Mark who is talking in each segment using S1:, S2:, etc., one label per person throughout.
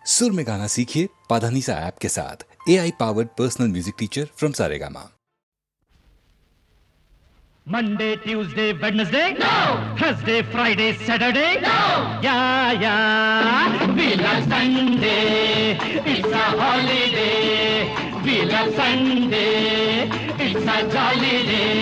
S1: सुर में गाना सीखिए पाधानीसा ऐप के साथ। AI powered personal music teacher from Saregama.
S2: Monday, Tuesday, Wednesday, no. Thursday, Friday, Saturday, no. Yeah. We love Sunday. It's a holiday. We love Sunday. It's a jolly day.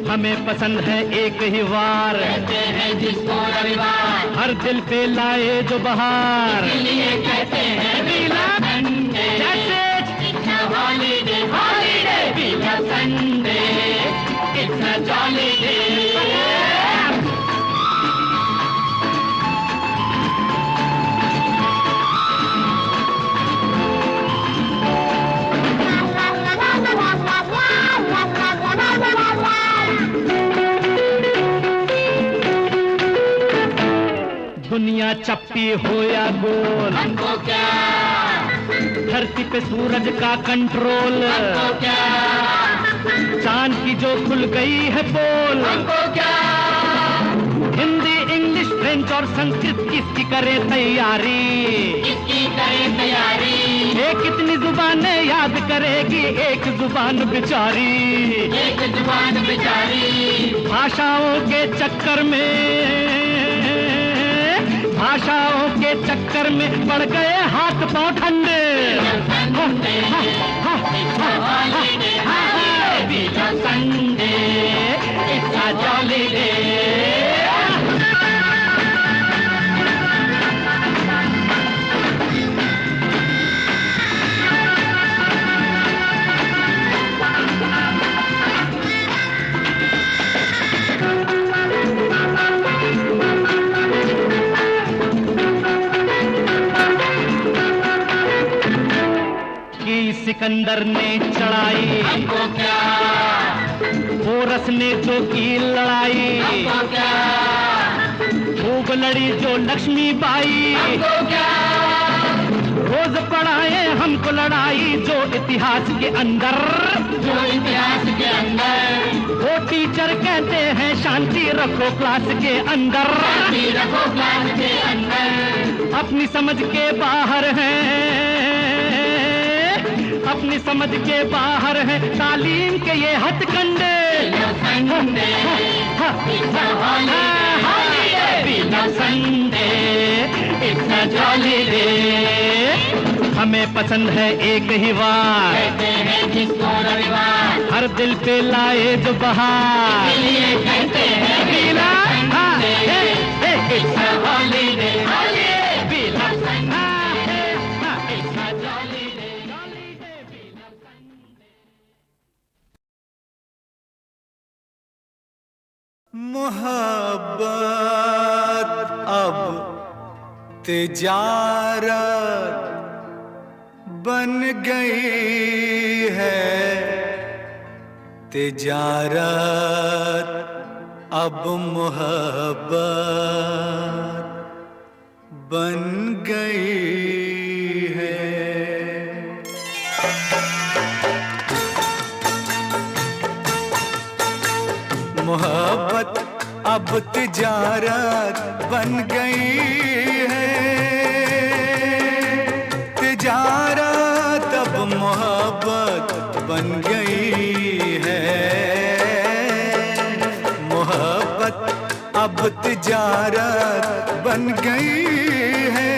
S2: हमें पसंद है एक ही वार, कहते हैं जिसको रविवार, हर दिल पे लाए जो बहार, इसलिए कहते हैं we love Sunday. That's it. It's a holiday, holiday. We love Sunday. It's a jolly day. दुनिया चप्पी हो या गोल, हमको क्या, धरती पे सूरज का कंट्रोल, हमको क्या, चांद की जो खुल गई है पोल, हमको क्या, हिंदी इंग्लिश फ्रेंच और संस्कृत किसकी करे तैयारी, किसकी करे तैयारी, एक कितनी जुबानें याद करेगी एक जुबान बेचारी, एक जुबान बेचारी, भाषाओं के चक्कर में, भाषाओं के चक्कर में पड़ गए हाथ पांव ठंडे। सिकंदर ने चढ़ाई, हमको क्या, पोरस ने जो की लड़ाई, हमको क्या, खूब लड़ी जो लक्ष्मीबाई, हमको क्या, रोज पढ़ाए हमको लड़ाई जो इतिहास के अंदर, जो इतिहास के अंदर, वो टीचर कहते हैं शांति रखो क्लास के अंदर, शांति रखो क्लास के अंदर, अपनी समझ के बाहर हैं, अपनी समझ के बाहर है तालीम के ये हथकंडे। हमें पसंद है एक ही वार, कहते हैं जिसको रविवार, हर दिल पे लाए जो बहार, इसलिए कहते हैं
S3: मोहब्बत अब तिजारत बन गई है, तिजारत अब मोहब्बत बन गई है। मोहब्बत अब तिजारत बन गई है, तिजारत अब मोहब्बत बन गई है, मोहब्बत अब तिजारत बन गई है,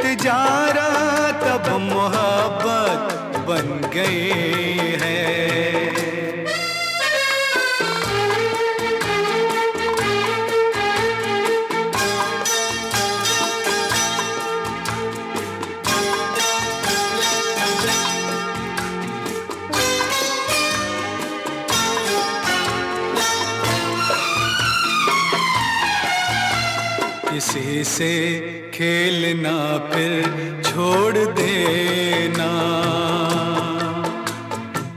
S3: तिजारत अब मोहब्बत बन गई है। किसी से खेलना फिर छोड़ देना,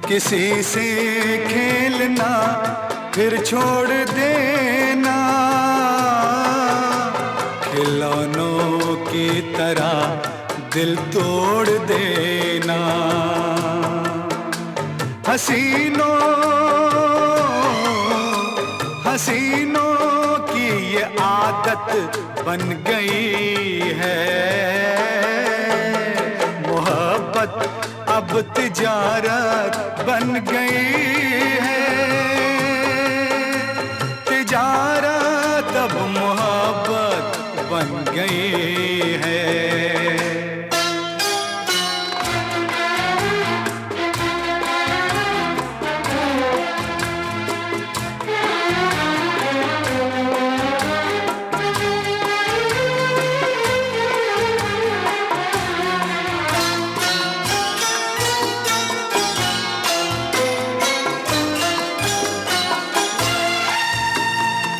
S3: किसी से खेलना फिर छोड़ देना, खिलौनों की तरह दिल तोड़ देना, हसीनों हसीनों की ये आदत बन गई है। मोहब्बत अब तिजारत बन गई है। तिजारत अब मोहब्बत बन गई है।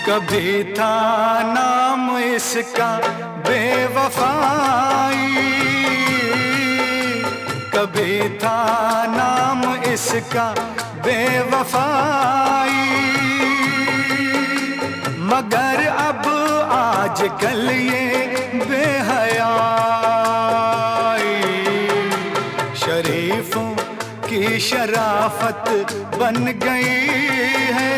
S3: कभी था नाम इसका बेवफाई, कभी था नाम इसका बेवफाई, मगर अब आजकल ये बेहयाई शरीफों की शराफत बन गई है।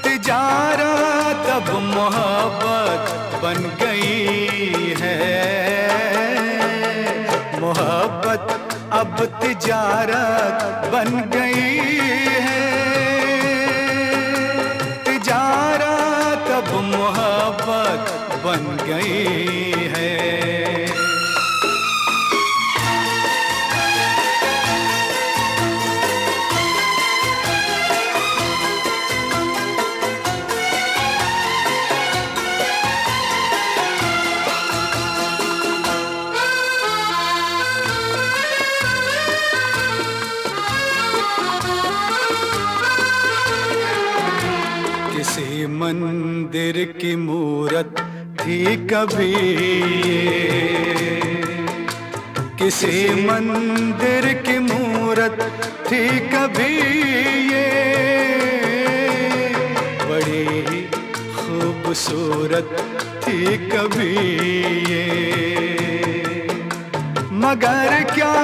S3: तिजारत अब मोहब्बत बन गई है। मोहब्बत अब तिजारत बन गई है। तिजारत अब मोहब्बत बन गई है। किसी मंदिर की मूरत थी कभी ये, किसी मंदिर की मूरत थी कभी ये, बड़ी ही खूबसूरत थी कभी ये, मगर क्या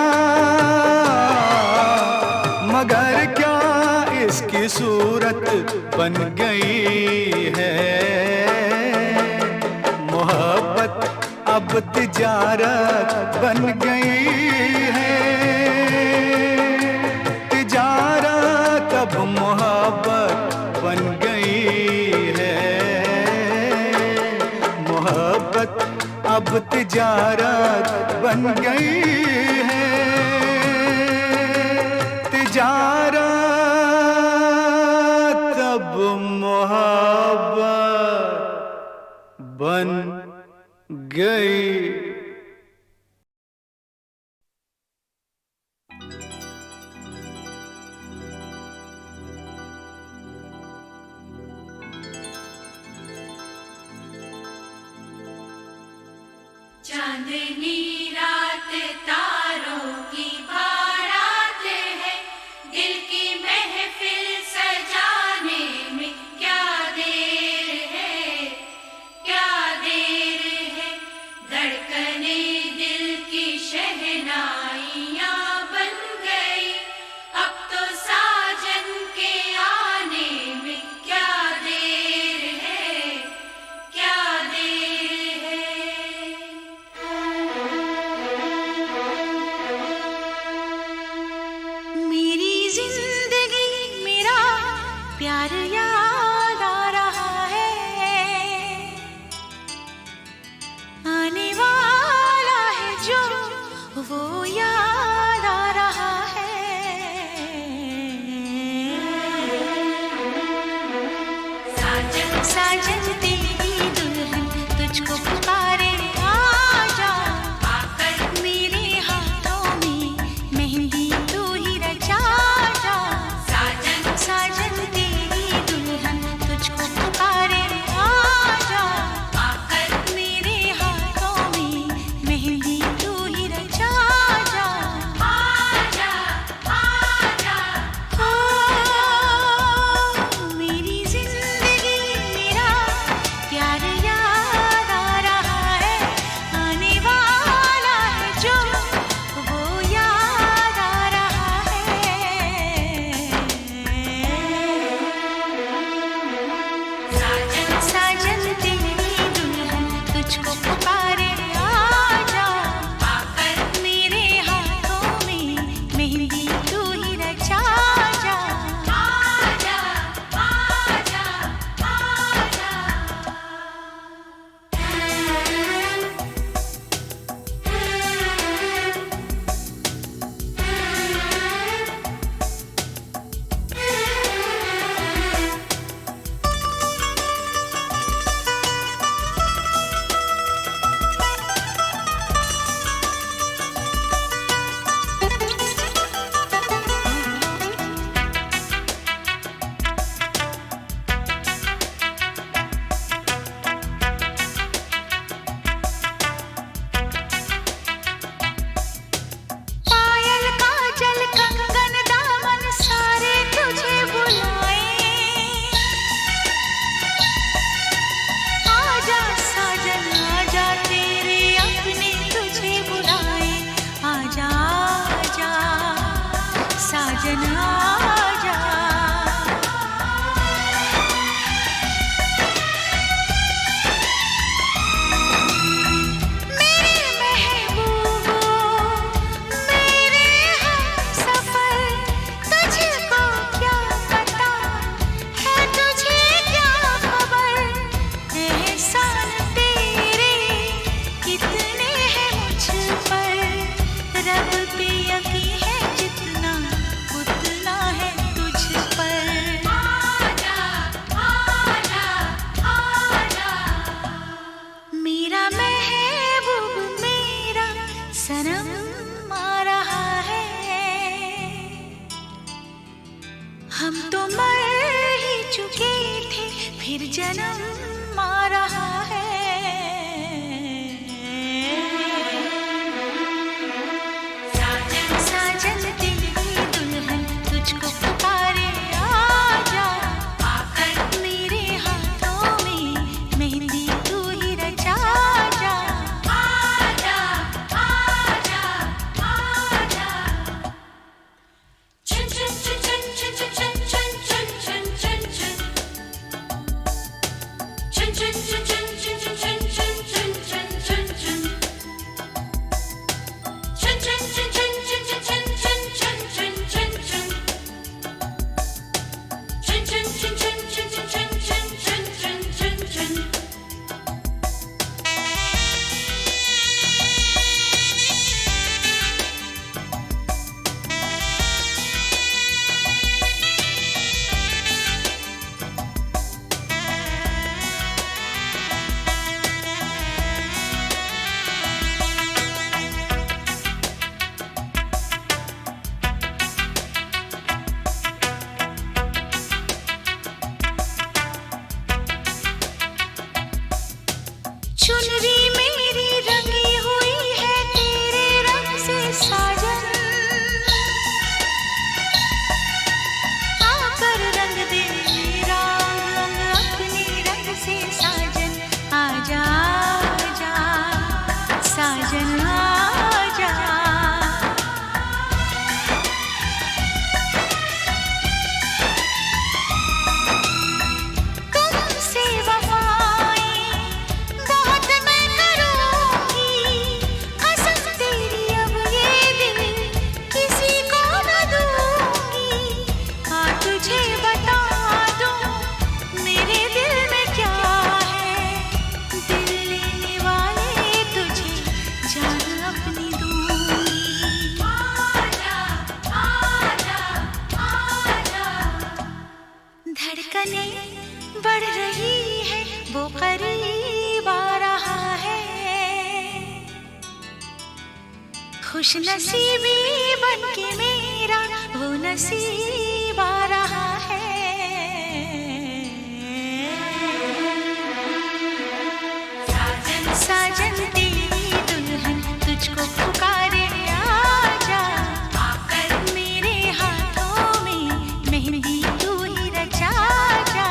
S3: इसकी सूरत बन गई है। मोहब्बत अब तिजारत बन गई है। तिजारत अब मोहब्बत बन गई है। मोहब्बत अब तिजारत बन गई है। तिजारत अब मोहब्बत बन गई।
S4: चांदनी रात तारों की बारात है, दिल की महफिल सजाने में क्या देर है, क्या देर है। धड़कने दिल की शहनाइयाँ बन गई, अब तो साजन के आने में क्या देर है, क्या देर है। तुझको पुकारे आजा, आकर मेरे हाथों में मेहंदी तू ही रचा जा। आजा आजा आजा। पायल काजल कंगन दामन सारे तुझे बुलाए, आजा साजन आजा तेरे अपने तुझे बुलाए, आजा आजा साजन आजा। मेरे महबूबो मेरे हमसफर, तुझको क्या पता है तुझे क्या खबर, एहसान तेरे कितने हैं मुझ पर, रब पे यकीन है जितना उतना है तुझ पर। आजा आजा आजा। मेरा महबूब मेरा सनम आ रहा है, हम तो मर ही चुके थे फिर जन्म आ रहा है। साजन साजन तेरी दुल्हन तुझको पुकारे आजा, आकर मेरे हाथों में मेहंदी तू ही रचा जा। आजा आजा आजा। चुन चुन चुन चुन चुन चुन चुन चुन चुन चुन चुन चुन। चुन चुन चुन चुन चुन चुन चुन चुन चुन चुन चुन चुन। चुन चुन चुन चुन चुन चुन चुन चुन चुन चुन चुन चुन। चुन चुन चुन चुन चुन चुन चुन चुन चुन चुन चुन। चुनरी मेरी रंगी हुई है तेरे रंग से साजन, आकर रंग दे मेरा अंग अपने रंग से साजन, आजा आजा साजन आजा। तुमसे वफाएं बहुत मैं करूंगी, कसम तेरी अब ये दिल किसी को न दूंगी। हाँ तुझे बता दूं मेरे दिल में क्या है, दिल लेने वाले तुझे जान अपनी दूंगी। आजा आजा आजा। धड़कने बढ़ रही है वो करीब आ रहा है, खुश नसीबी बनके मेरा वो नसीब आ रहा है। साजन साजन तेरी दुल्हन तुझको पुकारे आजा, आकर मेरे हाथों में मेहंदी तू ही रचा जा।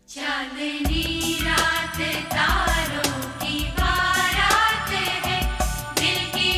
S4: चांदनी रात तारों की बारात है, दिल की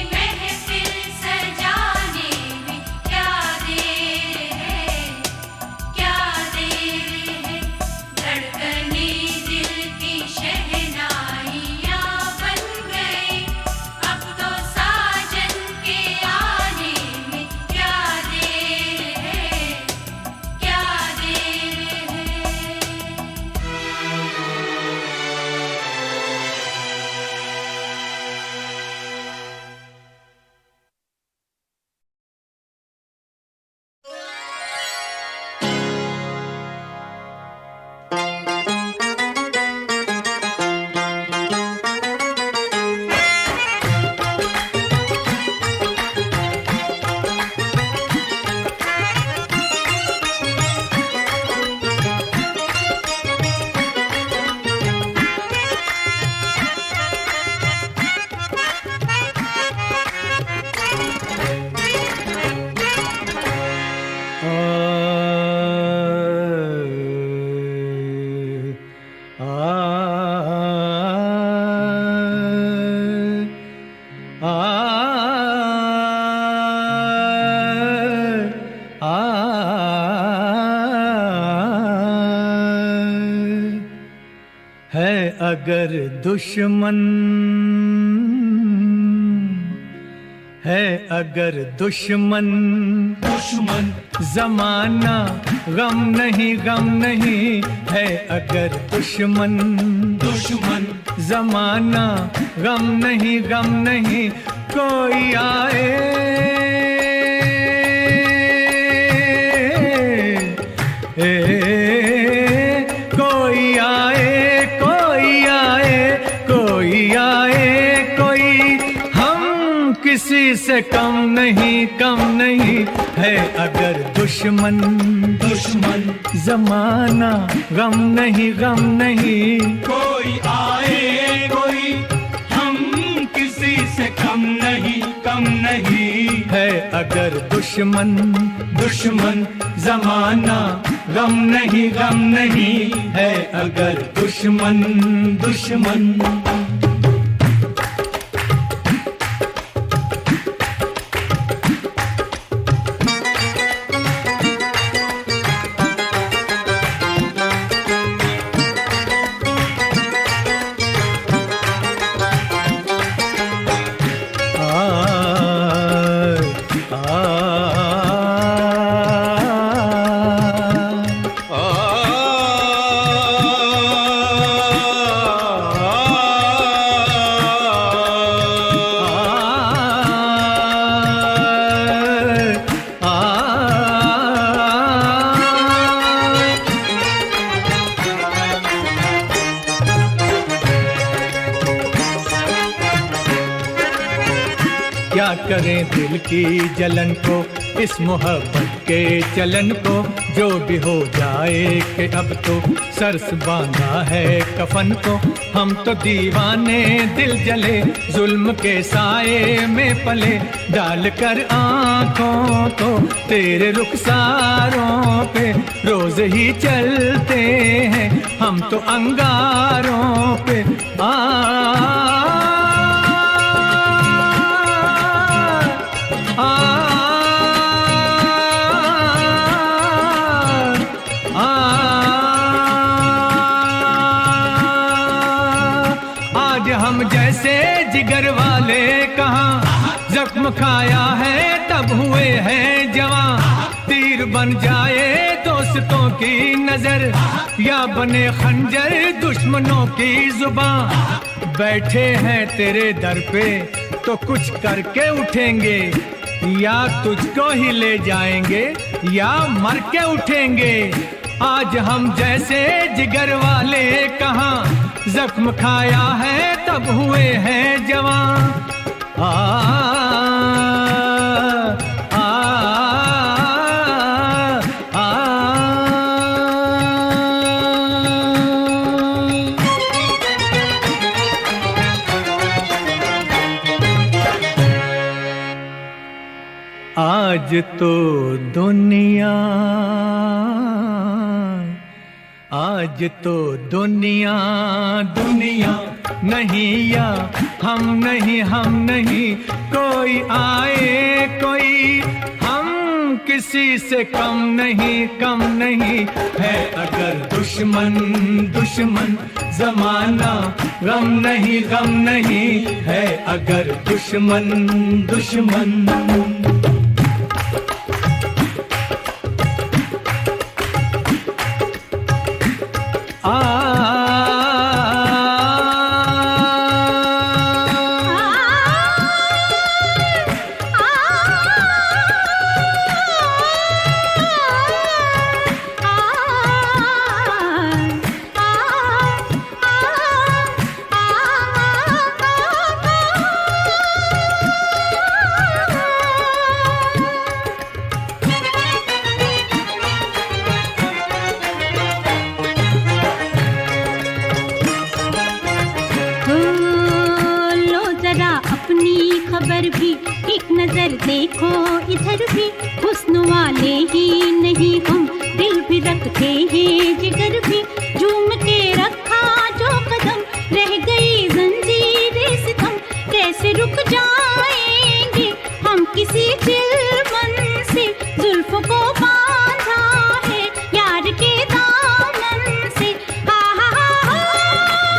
S3: है अगर दुश्मन, है अगर दुश्मन, दुश्मन जमाना गम नहीं, गम नहीं, है अगर दुश्मन, दुश्मन जमाना गम नहीं, गम नहीं, कोई आए कोई आए, कोई आए, कोई आए, कोई हम किसी से कम नहीं, कम नहीं, है अगर दुश्मन, दुश्मन जमाना गम नहीं, गम नहीं,
S5: कोई आए कोई हम किसी से कम नहीं, कम नहीं,
S3: है अगर दुश्मन,
S5: दुश्मन जमाना गम नहीं, गम नहीं, है अगर दुश्मन, दुश्मन।
S3: क्या करें दिल की जलन को, इस मोहब्बत के चलन को, जो भी हो जाए कि अब तो सरस बांधा है कफन को, हम तो दीवाने दिल जले, जुल्म के साए में पले, डाल कर आँखों को तेरे रुखसारों पे, रोज ही चलते हैं हम तो अंगारों पे, आज हम जैसे जिगर वाले कहाँ, जख्म खाया है तब हुए हैं जवां, तीर बन जाए दोस्तों की नजर, या बने खंजर दुश्मनों की जुबान, बैठे हैं तेरे दर पे तो कुछ करके उठेंगे, या तुझको ही ले जाएंगे या मर के उठेंगे, आज हम जैसे जिगर वाले कहाँ, जख्म खाया है तब हुए हैं जवान, आज तो दुनिया, आज तो दुनिया, दुनिया नहीं, या हम नहीं, हम नहीं, कोई आए कोई हम किसी से कम नहीं, कम नहीं, है अगर दुश्मन, दुश्मन जमाना गम नहीं, गम नहीं, है अगर दुश्मन, दुश्मन।
S6: खबर भी एक नजर देखो इधर भी, हुस्न वाले ही नहीं हम, दिल भी रखते हैं जिगर भी, झूम के रखा जो कदम, रह गई जंजीरें सितम, कैसे रुक जाएंगे हम किसी चिलमन से, जुल्फों को बांधा है यार के दामन से, हा हा हा, हा।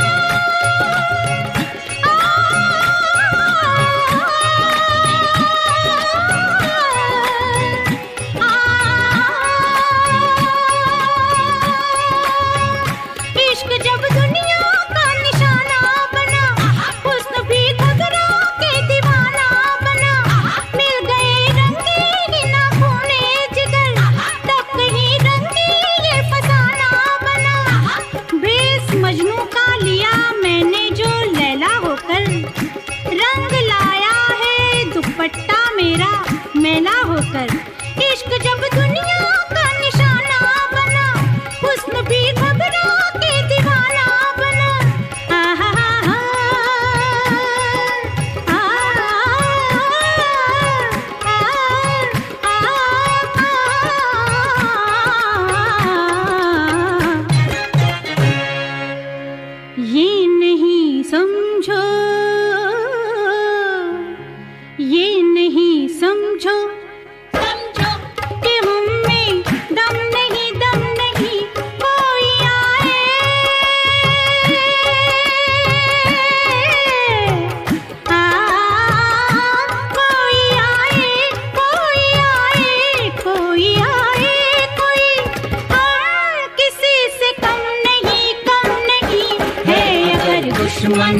S5: दुश्मन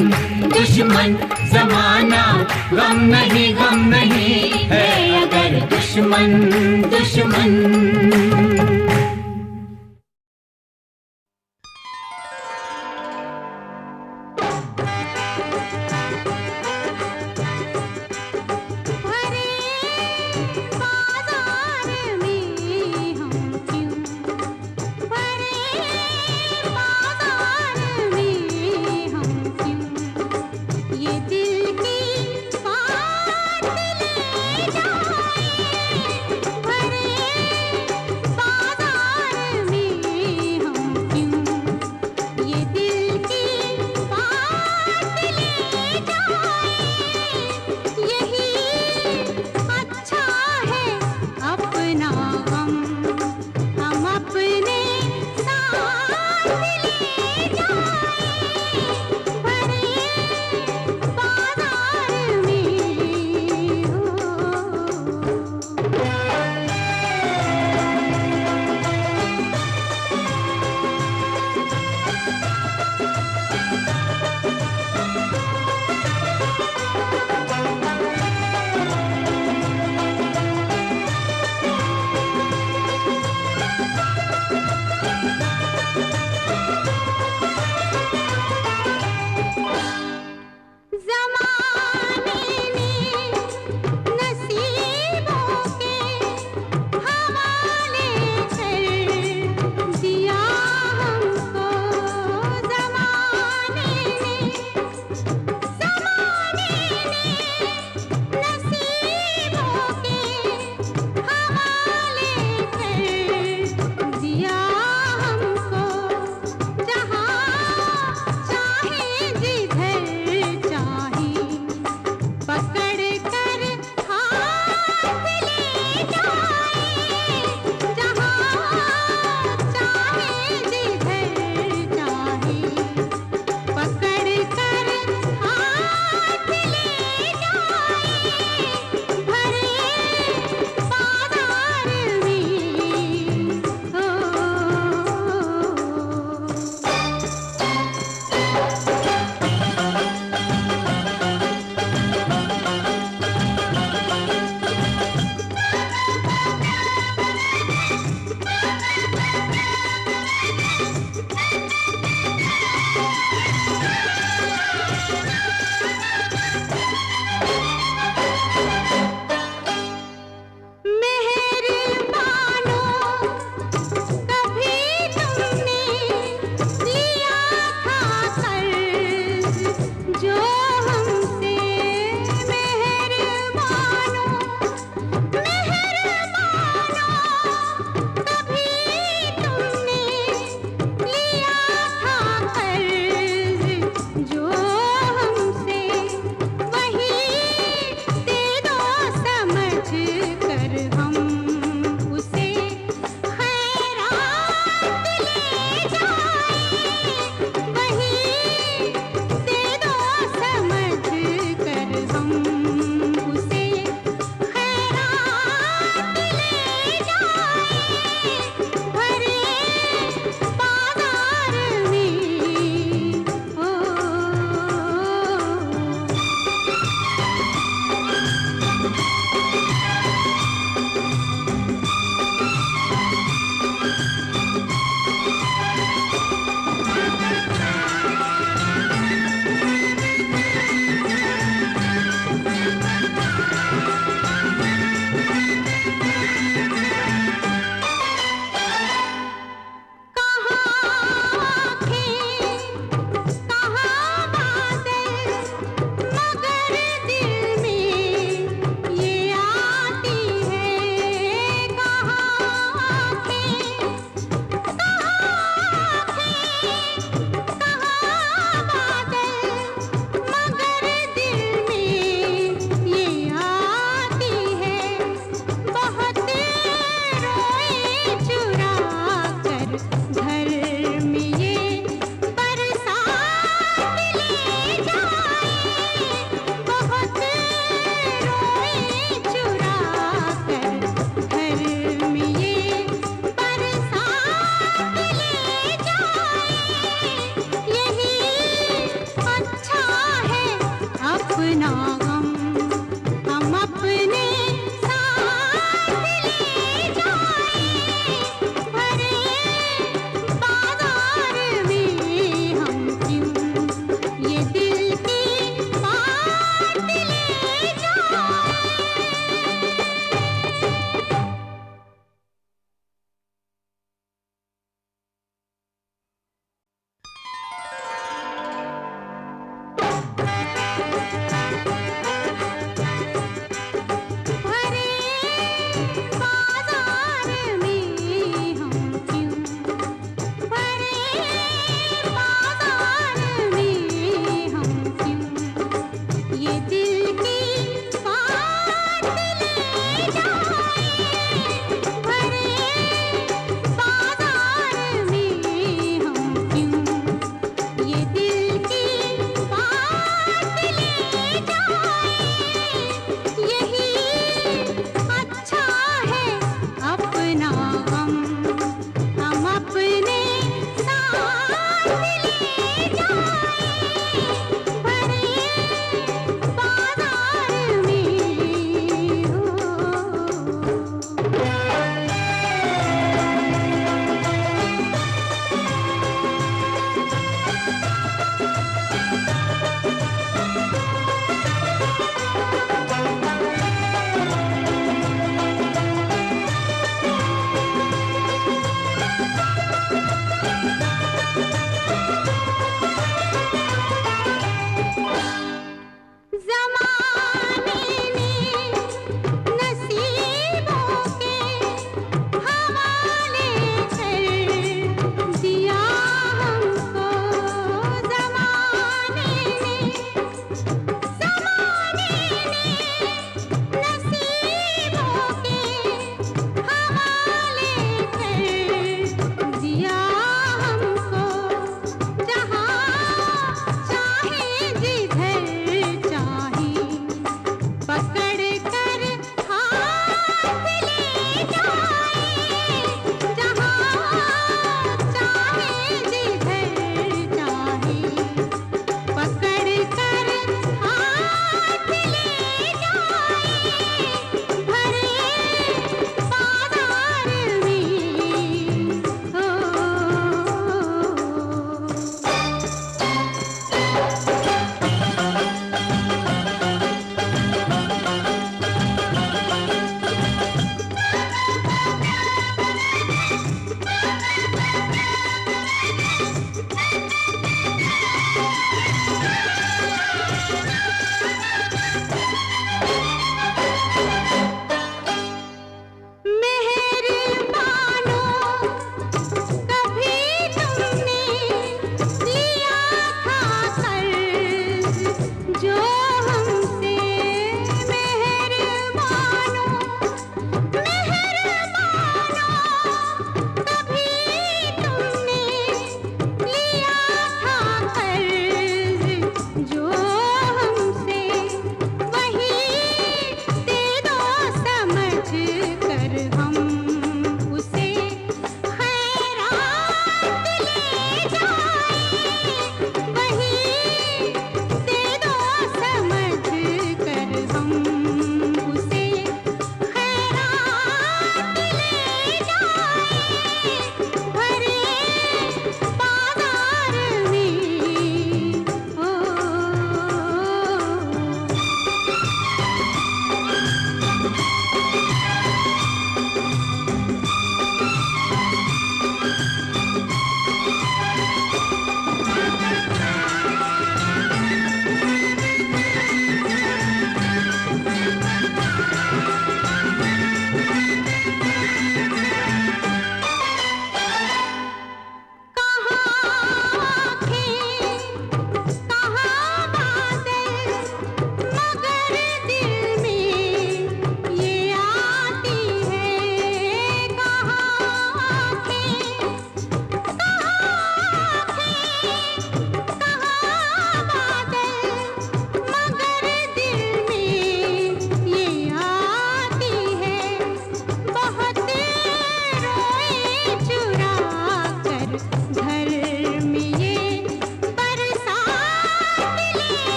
S5: दुश्मन जमाना गम नहीं है अगर दुश्मन दुश्मन।
S6: ये दिल की बात ले जाए, भरे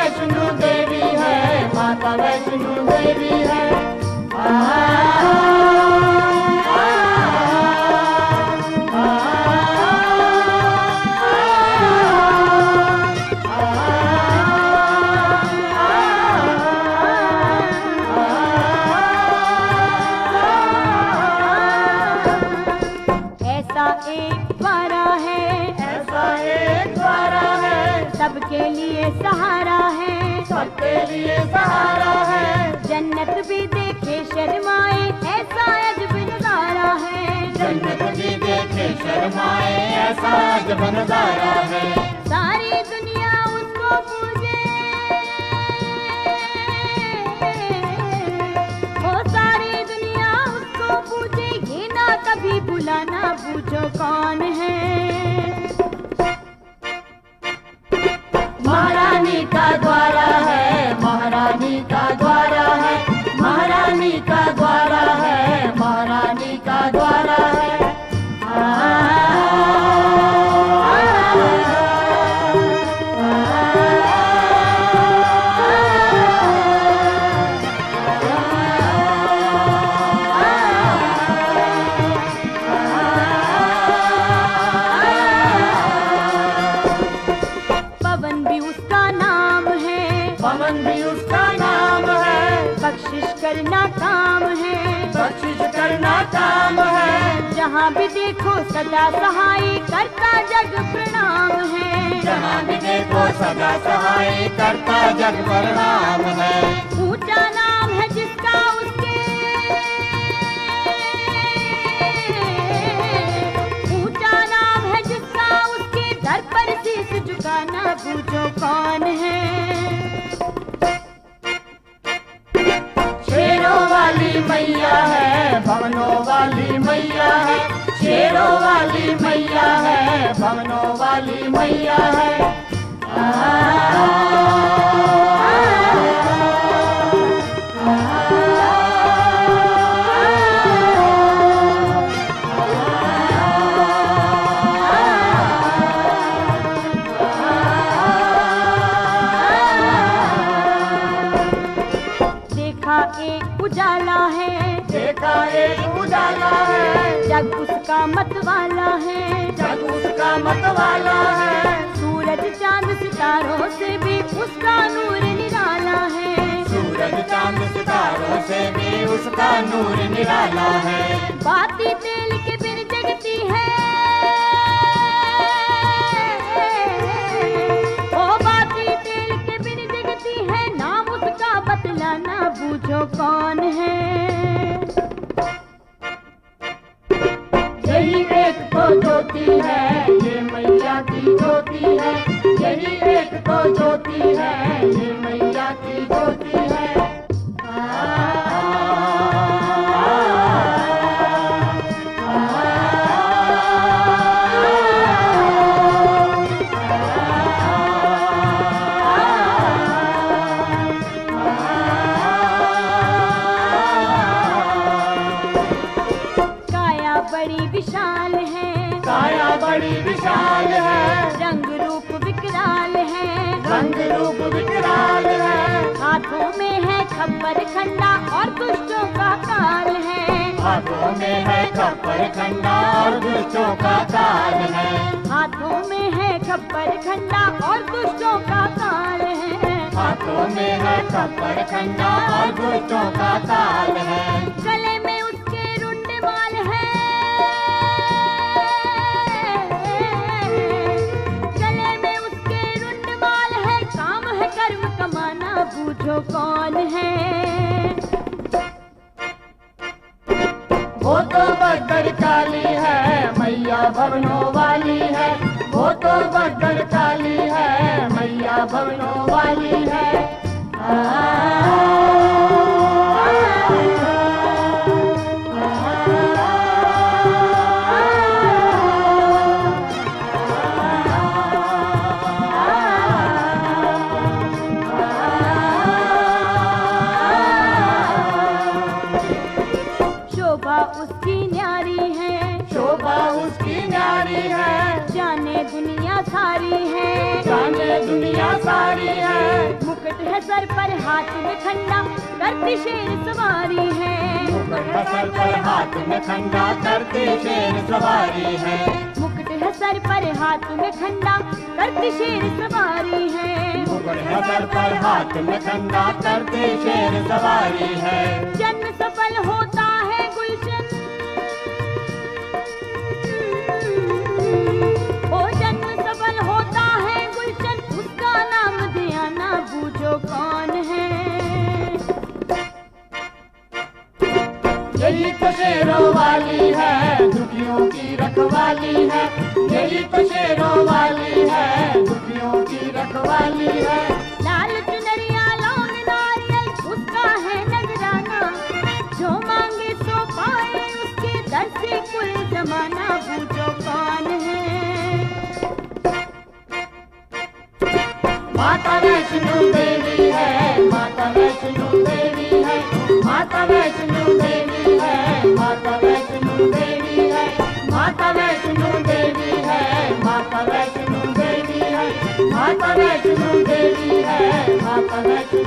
S5: वैष्णो देवी है, माता वैष्णो देवी है।
S6: सबके लिए सहारा है,
S5: सबके लिए सहारा है।
S6: जन्नत भी देखे शर्माए ऐसा अजब नजारा है,
S5: जन्नत भी देखे शर्माए ऐसा अजब नजारा है।
S6: सारी दुनिया उसको पूजे, ओ सारी दुनिया उसको पूजे, ये ना कभी बुलाना पूछो कौन है।
S5: महारानी का द्वारा है, महारानी का द्वारा है, महारानी का द्वारा है, महारानी का द्वारा है। पवन भी उसका नाम है,
S6: बख्शिश करना काम है,
S5: बख्शिश करना काम है।
S6: जहाँ भी देखो सदा सहाय करता जग प्रणाम है,
S5: जहाँ भी देखो सदा सहाय करता जग प्रणाम है।
S6: ऊंचा नाम है जिसका उसके, ऊंचा नाम है जिसका उसके दर पर शीश झुकाना पूछो कौन है।
S5: शेरों वाली मैया है, भवनों वाली मैया है, शेरों वाली मैया है, भवनों वाली मैया है।
S6: उजाला है,
S5: देखा एक उजाला है,
S6: जग उसका मतवाला है,
S5: जग उसका मतवाला है।
S6: सूरज चांद सितारों से भी उसका नूर निराला है,
S5: सूरज चांद सितारों से भी उसका नूर निराला है।
S6: बाती तेल के बिन जगती है, ओ बाती तेल के बिन जगती है, नाम उसका बतलाना बूझो कौन है।
S5: यही एक तो ज्योति है, ये मैया की ज्योति है, यही एक तो ज्योति है, ये मैया की ज्योति है।
S6: बड़ी विशाल है,
S5: काया बड़ी विशाल है,
S6: रंग रूप विकराल है,
S5: रंग रूप विकराल है।
S6: हाथों में है खप्पर खंडा और दुष्टों का काल है,
S5: हाथों में है खप्पर खंडा और दुष्टों का काल है।
S6: हाथों में है खप्पर खंडा और दुष्टों का काल है,
S5: हाथों में है खप्पर खंडा और दुष्टों का काल है।
S6: गले में उसके रुंड माल है, गले में उसके रुंड माल है, काम है कर्म कमाना बूझो कौन है।
S5: वो तो बद्दर काली है, मैया भवनों वाली है, वो तो बद्दर काली है, मैया भवनों वाली है।
S6: शोभा उसकी न्यारी है,
S5: शोभा उसकी न्यारी है,
S6: जाने दुनिया सारी है,
S5: जाने दुनिया सारी है।
S6: मुख सर पर हाथ में खंडा करती शेर सवारी है।
S5: मुकुट है सर पर हाथ में खंडा करती शेर सवारी है।
S6: मुकुट है सर पर हाथ में खंडा करती शेर सवारी है।
S5: मुकुट है सर पर हाथ में खंडा करती शेर सवारी है।
S6: जन्म सफल होता है गुलशन, ओ जन्म सफल होता है गुलशन, उसका नाम दिया ना बूझो कौन है।
S5: यही तो शेरों वाली है, दुखियों की रखवाली है। यही तो शेरों वाली है, दुखियों की रखवाली है।
S6: लाल चुनरिया लाल नारियल उसका है नजराना, जो मांगे सो पाए उसके दर से कुल जमाना बूझो कौन है।
S5: माता वैष्णो देवी है, माता वैष्णो देवी है। माता वैष्णो देवी है, माता वैष्णो देवी है। माता वैष्णो देवी है, माता वैष्णो देवी है। माता वैष्णो देवी है, माता वैष्णो